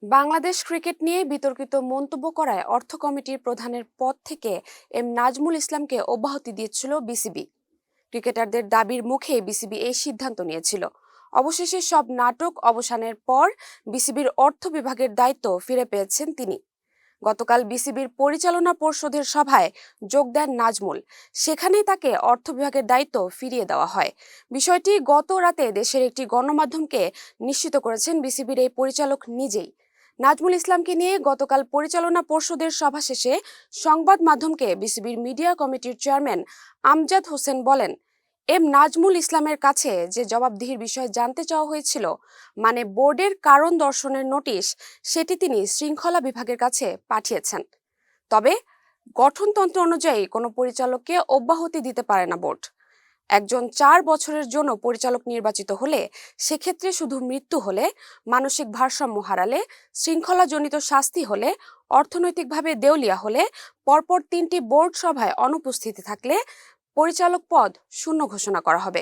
Bangladesh cricket নিয়ে বিতর্কিত মন্তব্য করায় অর্থ কমিটির প্রধানের পদ থেকে নাজমুল ইসলামকে অব্যাহতি দিয়েছিল বিসিবি। ক্রিকেটারদের দাবির মুখে বিসিবি এই সিদ্ধান্ত নিয়েছিল। অবশেষে সব নাটক অবসানের পর বিসিবির অর্থ বিভাগের দায়িত্ব ফিরে পেয়েছেন তিনি। গতকাল বিসিবির পরিচালনা পর্ষদের সভায় যোগ দেন নাজমুল। সেখানেই তাকে অর্থ বিভাগের দায়িত্ব ফিরিয়ে দেওয়া হয়। বিষয়টি গত রাতে দেশের একটি গণমাধ্যমকে নিশ্চিত করেছেন বিসিবির এই পরিচালক নিজেই। নাজমুল ইসলামকে নিয়ে গতকাল পরিচালনা পর্ষদের সভা শেষে সংবাদ মাধ্যমকে বিসিবির মিডিয়া কমিটির চেয়ারম্যান আমজাদ হোসেন বলেন, নাজমুল ইসলামের কাছে যে জবাবদিহির বিষয়ে জানতে চাওয়া হয়েছিল, মানে বোর্ডের কারণ দর্শনের নোটিশ, সেটি তিনি শৃঙ্খলা বিভাগের কাছে পাঠিয়েছেন। তবে গঠনতন্ত্র অনুযায়ী কোনো পরিচালককে অব্যাহতি দিতে পারে না বোর্ড। একজন 4 বছরের জন্য পরিচালক নির্বাচিত হলে, সেক্ষেত্রে শুধু মৃত্যু হলে, মানসিক ভারসাম্য হারালে, শৃঙ্খলাজনিত শাস্তি হলে, অর্থনৈতিকভাবে দেউলিয়া হলে, পরপর 3টি বোর্ড সভায় অনুপস্থিতি থাকলে পরিচালক পদ শূন্য ঘোষণা করা হবে।